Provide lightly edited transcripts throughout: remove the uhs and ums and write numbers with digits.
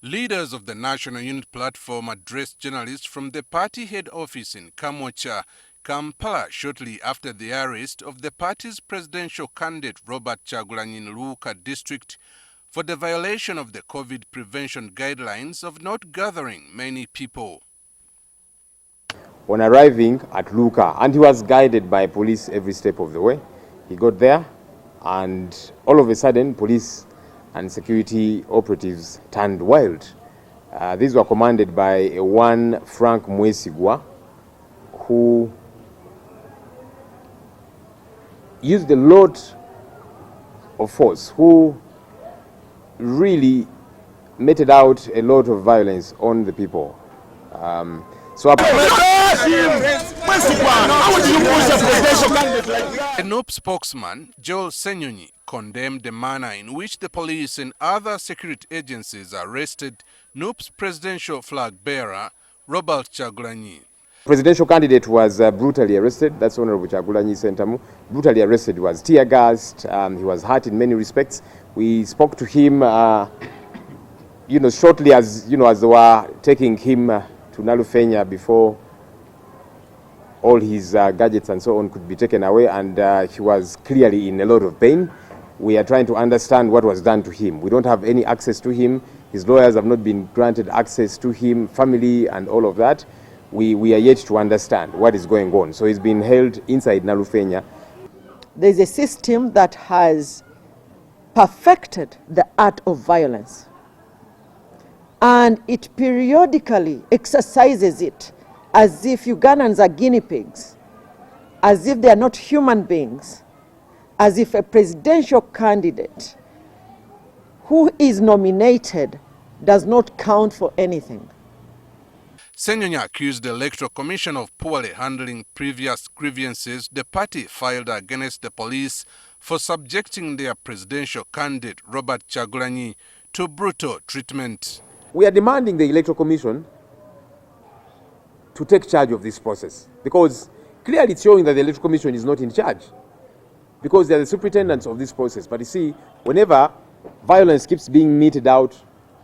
Leaders of the National Unit Platform addressed journalists from the party head office in Kamwokya, Kampala, shortly after the arrest of the party's presidential candidate Robert Kyagulanyi in Luuka district for the violation of the COVID prevention guidelines of not gathering many people. On arriving at Luuka, and he was guided by police every step of the way, he got there and all of a sudden police and security operatives turned wild. These were commanded by one Frank Mwesigwa, who used a lot of force, who really meted out a lot of violence on the people. The NUP Spokesman, Ssenyonyi, condemned the manner in which the police and other security agencies arrested NUP's presidential flag bearer, Robert Kyagulanyi. Presidential candidate was brutally arrested. That's Honorable Kyagulanyi Ssentamu. Brutally arrested. He was tear gassed. He was hurt in many respects. We spoke to him, shortly as they were taking him to Nalufenya before all his gadgets and so on could be taken away, and he was clearly in a lot of pain. We are trying to understand what was done to him. We don't have any access to him. His lawyers have not been granted access to him, family and all of that. We are yet to understand what is going on. So he's been held inside Nalufenya. There's a system that has perfected the art of violence, and it periodically exercises it as if Ugandans are guinea pigs, as if they are not human beings, as if a presidential candidate who is nominated does not count for anything. Ssenyonyi accused the Electoral Commission of poorly handling previous grievances the party filed against the police for subjecting their presidential candidate Robert Kyagulanyi to brutal treatment. We are demanding the Electoral Commission to take charge of this process, because clearly it's showing that the Electoral Commission is not in charge, because they are the superintendents of this process. But you see, whenever violence keeps being meted out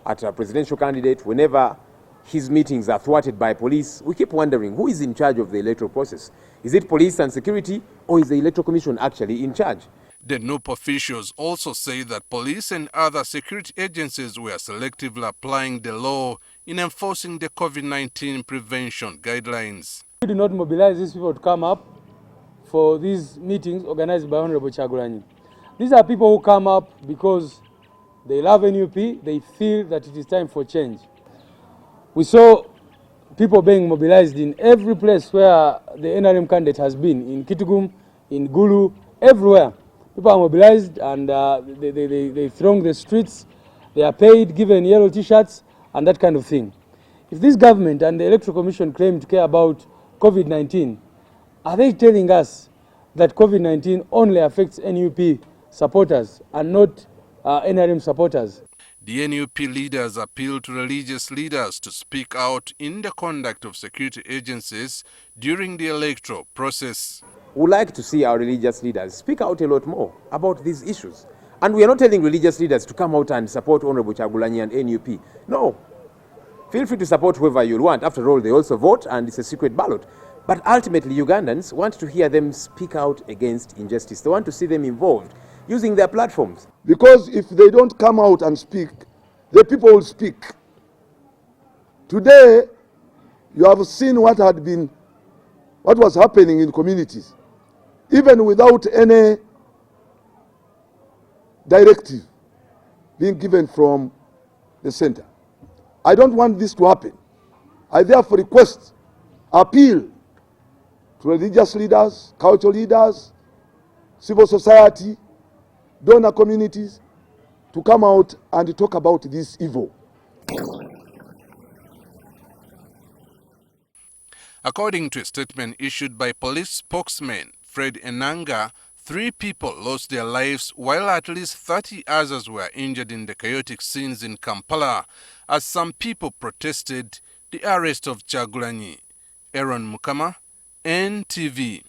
at a presidential candidate, whenever his meetings are thwarted by police, we keep wondering who is in charge of the electoral process. Is it police and security, or is the Electoral Commission actually in charge? The NUP officials also say that police and other security agencies were selectively applying the law in enforcing the COVID-19 prevention guidelines. We do not mobilize these people to come up for these meetings organized by Honorable Kyagulanyi. These are people who come up because they love NUP, they feel that it is time for change. We saw people being mobilized in every place where the NRM candidate has been, in Kitgum, in Gulu, everywhere. People are mobilized and they throng the streets, they are paid, given yellow t-shirts and that kind of thing. If this government and the Electoral Commission claim to care about COVID-19, are they telling us that COVID-19 only affects NUP supporters and not NRM supporters? The NUP leaders appealed to religious leaders to speak out in the conduct of security agencies during the electoral process. We would like to see our religious leaders speak out a lot more about these issues. And we are not telling religious leaders to come out and support Honorable Kyagulanyi and NUP. No. Feel free to support whoever you want. After all, they also vote and it's a secret ballot. But ultimately, Ugandans want to hear them speak out against injustice. They want to see them involved using their platforms. Because if they don't come out and speak, the people will speak. Today, you have seen what was happening in communities, even without any directive being given from the center. I don't want this to happen. I therefore request, appeal to religious leaders, cultural leaders, civil society, donor communities, to come out and talk about this evil. According to a statement issued by police spokesman Fred Enanga, 3 people lost their lives while at least 30 others were injured in the chaotic scenes in Kampala as some people protested the arrest of Kyagulanyi. Aaron Mukama, NTV.